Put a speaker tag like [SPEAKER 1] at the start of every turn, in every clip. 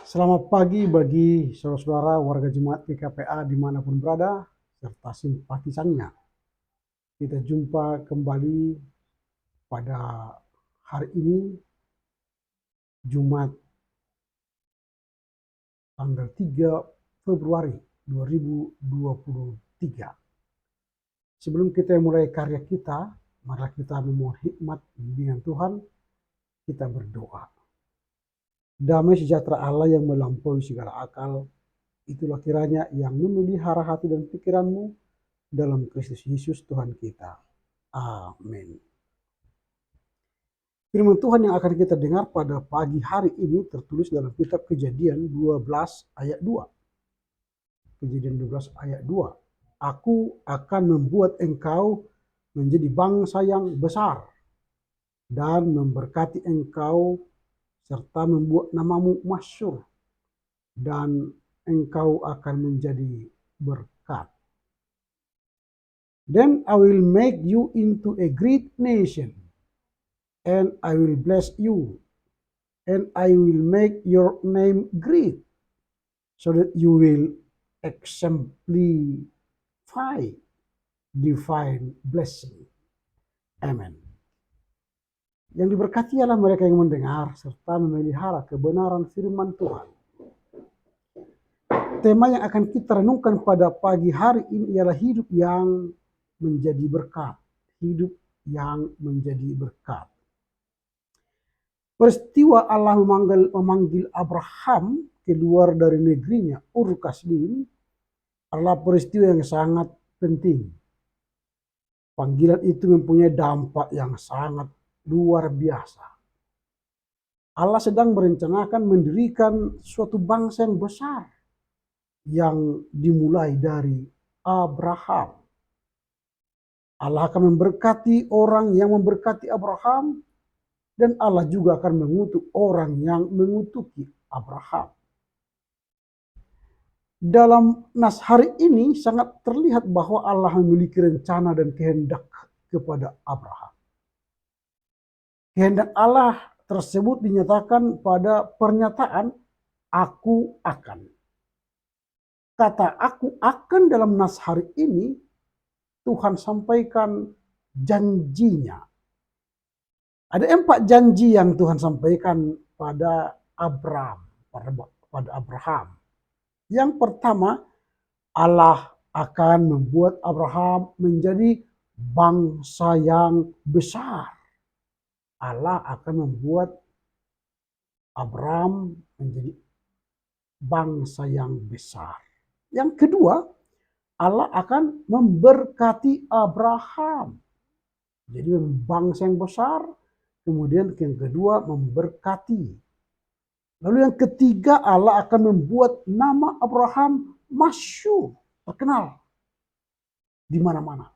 [SPEAKER 1] Selamat pagi bagi saudara-saudara warga jemaat GKPA dimanapun berada, serta simpatisannya. Kita jumpa kembali pada hari ini, Jumat tanggal 3 Februari 2023. Sebelum kita mulai karya kita, mari kita memohon hikmat bimbingan Tuhan, kita berdoa. Damai sejahtera Allah yang melampaui segala akal, itulah kiranya yang memelihara hati dan pikiranmu dalam Kristus Yesus Tuhan kita. Amin. Firman Tuhan yang akan kita dengar pada pagi hari ini tertulis dalam kitab Kejadian 12 ayat 2. Kejadian 12 ayat 2. Aku akan membuat engkau menjadi bangsa yang besar dan memberkati engkau serta membuat namamu masyhur dan engkau akan menjadi berkat. Then I will make you into a great nation, and I will bless you, and I will make your name great, so that you will exemplify divine blessing. Amen. Yang diberkati adalah mereka yang mendengar serta memelihara kebenaran firman Tuhan. Tema yang akan kita renungkan pada pagi hari ini ialah hidup yang menjadi berkat. Hidup yang menjadi berkat. Peristiwa Allah memanggil Abraham keluar dari negerinya Ur Kasdim adalah peristiwa yang sangat penting. Panggilan itu mempunyai dampak yang sangat luar biasa. Allah sedang merencanakan mendirikan suatu bangsa yang besar yang dimulai dari Abraham. Allah akan memberkati orang yang memberkati Abraham, dan Allah juga akan mengutuk orang yang mengutuki Abraham. Dalam nas hari ini sangat terlihat bahwa Allah memiliki rencana dan kehendak kepada Abraham. Kehendak Allah tersebut dinyatakan pada pernyataan aku akan. Kata aku akan dalam nas hari ini Tuhan sampaikan janjinya. Ada 4 janji yang Tuhan sampaikan pada Abraham. Yang pertama, Allah akan membuat Abraham menjadi bangsa yang besar. Allah akan membuat Abraham menjadi bangsa yang besar. Yang kedua, Allah akan memberkati Abraham. Jadi bangsa yang besar, kemudian yang kedua memberkati. Lalu yang ketiga, Allah akan membuat nama Abraham masyhur, terkenal di mana-mana.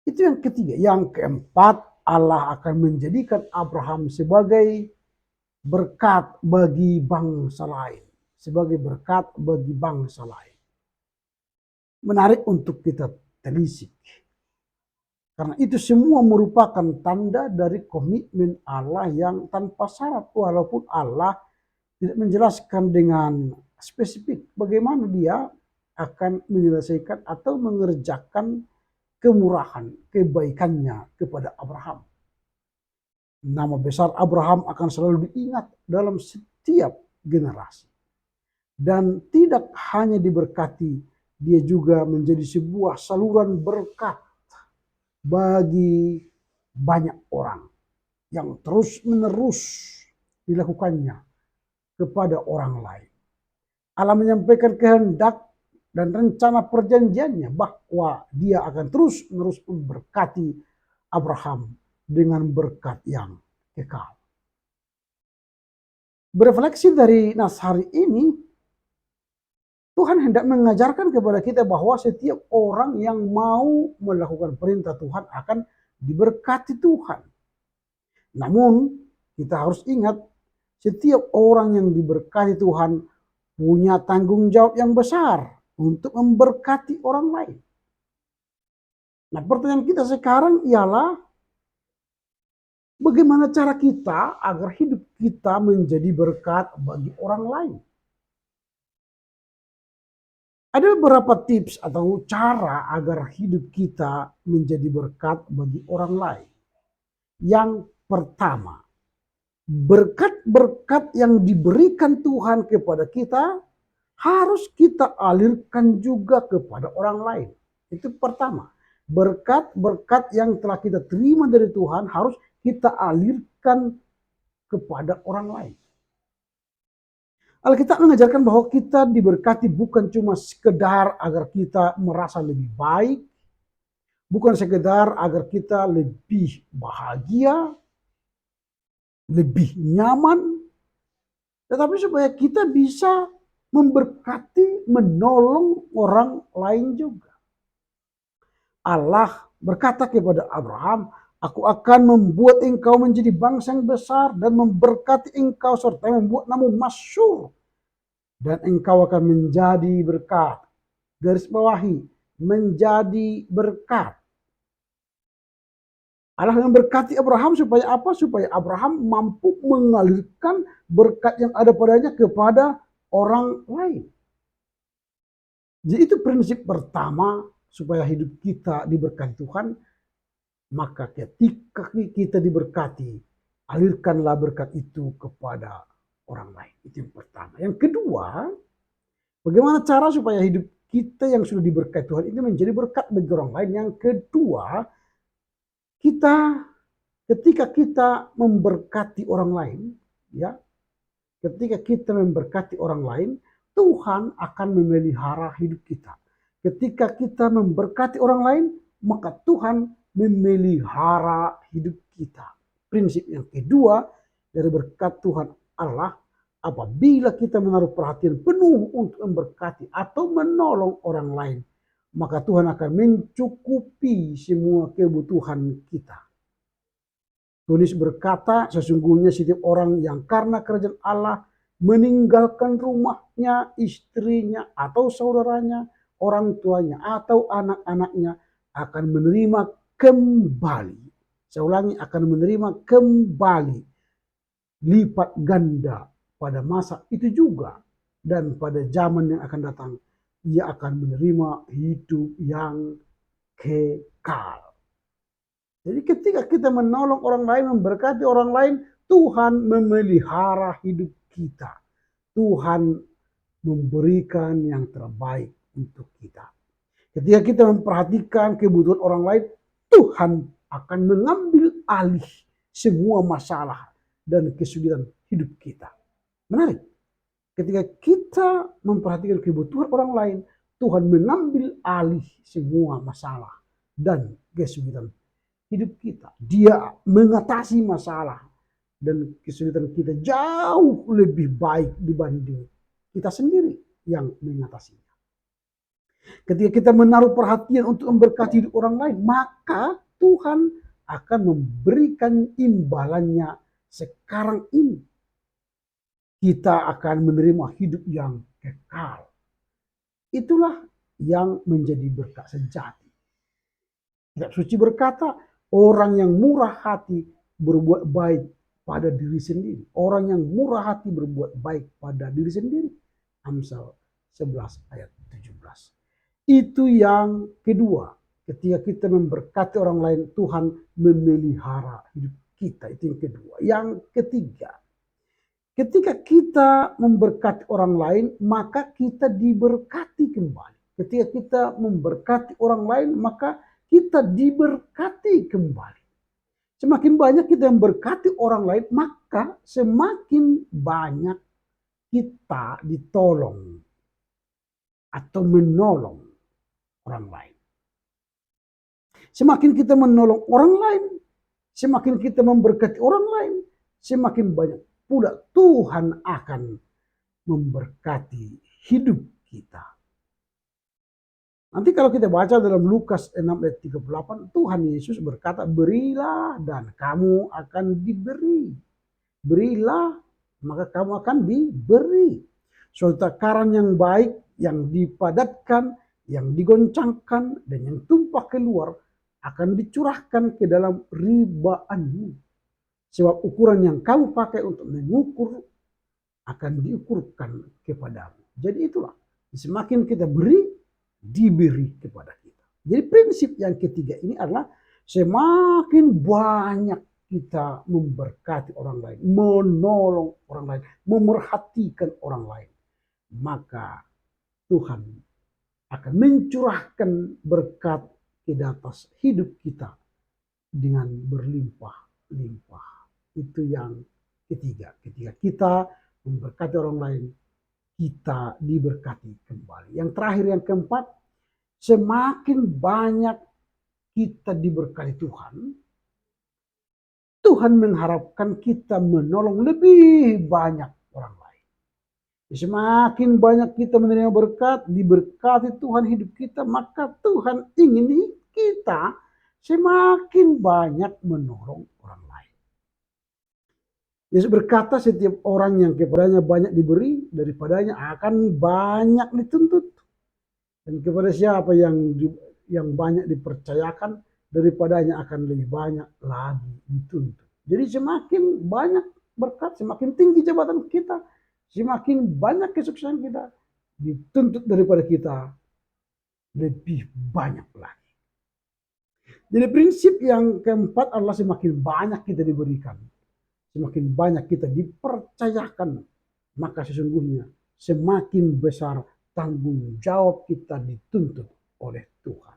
[SPEAKER 1] Itu yang ketiga. Yang keempat, Allah akan menjadikan Abraham sebagai berkat bagi bangsa lain. Sebagai berkat bagi bangsa lain. Menarik untuk kita telisik. Karena itu semua merupakan tanda dari komitmen Allah yang tanpa syarat. Walaupun Allah tidak menjelaskan dengan spesifik bagaimana dia akan menyelesaikan atau mengerjakan kemurahan, kebaikannya kepada Abraham. Nama besar Abraham akan selalu diingat dalam setiap generasi. Dan tidak hanya diberkati, dia juga menjadi sebuah saluran berkat bagi banyak orang yang terus-menerus dilakukannya kepada orang lain. Allah menyampaikan kehendak dan rencana perjanjiannya bahwa dia akan terus-menerus memberkati Abraham dengan berkat yang kekal. Berefleksi dari nas hari ini, Tuhan hendak mengajarkan kepada kita bahwa setiap orang yang mau melakukan perintah Tuhan akan diberkati Tuhan. Namun kita harus ingat, setiap orang yang diberkati Tuhan punya tanggung jawab yang besar untuk memberkati orang lain. Nah, pertanyaan kita sekarang ialah bagaimana cara kita agar hidup kita menjadi berkat bagi orang lain. Ada beberapa tips atau cara agar hidup kita menjadi berkat bagi orang lain. Yang pertama, berkat-berkat yang diberikan Tuhan kepada kita harus kita alirkan juga kepada orang lain. Itu pertama. Berkat-berkat yang telah kita terima dari Tuhan harus kita alirkan kepada orang lain. Alkitab mengajarkan bahwa kita diberkati bukan cuma sekedar agar kita merasa lebih baik, bukan sekedar agar kita lebih bahagia, lebih nyaman, tetapi supaya kita bisa memberkati, menolong orang lain juga. Allah berkata kepada Abraham, "Aku akan membuat engkau menjadi bangsa yang besar dan memberkati engkau serta membuat namamu masyhur. Dan engkau akan menjadi berkat." Garis bawahi, menjadi berkat. Allah memberkati Abraham supaya apa? Supaya Abraham mampu mengalirkan berkat yang ada padanya kepada orang lain. Jadi itu prinsip pertama supaya hidup kita diberkati Tuhan. Maka ketika kita diberkati, alirkanlah berkat itu kepada orang lain. Itu yang pertama. Yang kedua, bagaimana cara supaya hidup kita yang sudah diberkati Tuhan ini menjadi berkat bagi orang lain. Yang kedua, ketika kita memberkati orang lain, ya, ketika kita memberkati orang lain, Tuhan akan memelihara hidup kita. Ketika kita memberkati orang lain, maka Tuhan memelihara hidup kita. Prinsip yang kedua dari berkat Tuhan Allah, apabila kita menaruh perhatian penuh untuk memberkati atau menolong orang lain, maka Tuhan akan mencukupi semua kebutuhan kita. Tulis berkata, sesungguhnya setiap orang yang karena kerajaan Allah meninggalkan rumahnya, istrinya, atau saudaranya, orang tuanya, atau anak-anaknya akan menerima kembali. Saya ulangi, akan menerima kembali lipat ganda pada masa itu juga. Dan pada zaman yang akan datang, ia akan menerima hidup yang kekal. Jadi ketika kita menolong orang lain, memberkati orang lain, Tuhan memelihara hidup kita. Tuhan memberikan yang terbaik untuk kita. Ketika kita memperhatikan kebutuhan orang lain, Tuhan akan mengambil alih semua masalah dan kesulitan hidup kita. Menarik. Ketika kita memperhatikan kebutuhan orang lain, Tuhan mengambil alih semua masalah dan kesulitan hidup kita. Dia mengatasi masalah dan kesulitan kita jauh lebih baik dibanding kita sendiri yang mengatasinya. Ketika kita menaruh perhatian untuk memberkati hidup orang lain, maka Tuhan akan memberikan imbalannya sekarang ini. Kita akan menerima hidup yang kekal. Itulah yang menjadi berkat sejati. Kitab suci berkata, orang yang murah hati berbuat baik pada diri sendiri. Orang yang murah hati berbuat baik pada diri sendiri. Amsal 11 ayat 17. Itu yang kedua. Ketika kita memberkati orang lain, Tuhan memelihara hidup kita. Itu yang kedua. Yang ketiga, ketika kita memberkati orang lain, maka kita diberkati kembali. Ketika kita memberkati orang lain, maka kita diberkati kembali. Semakin banyak kita memberkati orang lain, maka semakin banyak kita ditolong atau menolong orang lain. Semakin kita menolong orang lain, semakin kita memberkati orang lain, semakin banyak pula Tuhan akan memberkati hidup kita. Nanti kalau kita baca dalam Lukas 6 ayat 38, Tuhan Yesus berkata, berilah dan kamu akan diberi. Berilah, maka kamu akan diberi. Suatu takaran yang baik, yang dipadatkan, yang digoncangkan, dan yang tumpah keluar, akan dicurahkan ke dalam ribaanmu. Sebab ukuran yang kamu pakai untuk mengukur akan diukurkan kepadamu. Jadi itulah, semakin kita beri, diberi kepada kita. Jadi prinsip yang ketiga ini adalah semakin banyak kita memberkati orang lain, menolong orang lain, memerhatikan orang lain, maka Tuhan akan mencurahkan berkat ke atas hidup kita dengan berlimpah-limpah. Itu yang ketiga. Ketika kita memberkati orang lain, kita diberkati kembali. Yang terakhir, yang keempat, semakin banyak kita diberkati Tuhan, Tuhan mengharapkan kita menolong lebih banyak orang lain. Semakin banyak kita menerima berkat, diberkati Tuhan hidup kita, maka Tuhan ingin kita semakin banyak menolong orang lain. Yesus berkata, setiap orang yang kepadanya banyak diberi, daripadanya akan banyak dituntut. Dan kepada siapa yang banyak dipercayakan, daripadanya akan lebih banyak lagi dituntut. Jadi semakin banyak berkat, semakin tinggi jabatan kita, semakin banyak kesuksesan kita, dituntut daripada kita lebih banyak lagi. Jadi prinsip yang keempat adalah semakin banyak kita diberikan, semakin banyak kita dipercayakan, maka sesungguhnya semakin besar tanggung jawab kita dituntut oleh Tuhan.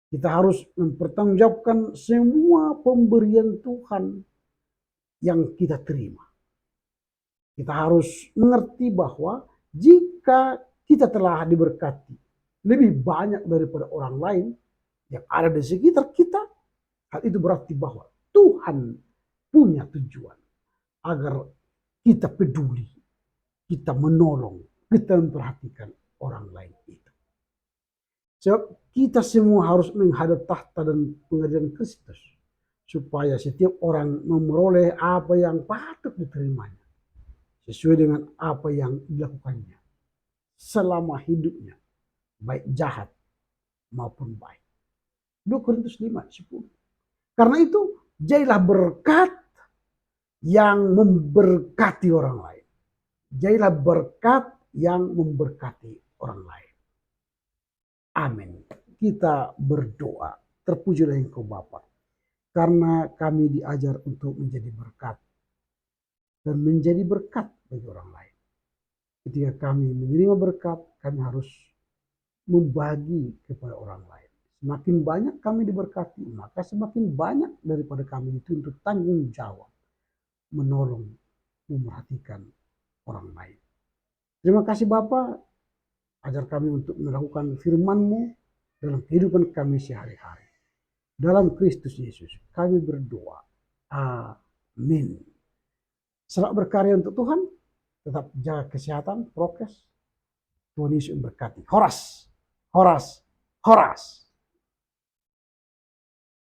[SPEAKER 1] Kita harus mempertanggungjawabkan semua pemberian Tuhan yang kita terima. Kita harus mengerti bahwa jika kita telah diberkati lebih banyak daripada orang lain yang ada di sekitar kita, hal itu berarti bahwa Tuhan punya tujuan agar kita peduli, kita menolong, kita memperhatikan orang lain itu. Sebab kita semua harus menghadap tahta dan pengadilan Kristus, supaya setiap orang memperoleh apa yang patut diterimanya, sesuai dengan apa yang dilakukannya selama hidupnya, baik jahat maupun baik. 2 Korintus 5:10. Karena itu, jadilah berkat yang memberkati orang lain. Jadilah berkat yang memberkati orang lain. Amin. Kita berdoa. Terpujilah Engkau Bapa, karena kami diajar untuk menjadi berkat dan menjadi berkat bagi orang lain. Ketika kami menerima berkat, kami harus membagi kepada orang lain. Semakin banyak kami diberkati, maka semakin banyak daripada kami dituntut tanggung jawab menolong, memerhatikan orang lain. Terima kasih Bapa, ajar kami untuk melakukan firman-Mu dalam kehidupan kami sehari-hari. Dalam Kristus Yesus kami berdoa. Amin. Selamat berkarya untuk Tuhan. Tetap jaga kesehatan, prokes. Tuhan Yesus memberkati. Horas, horas, horas.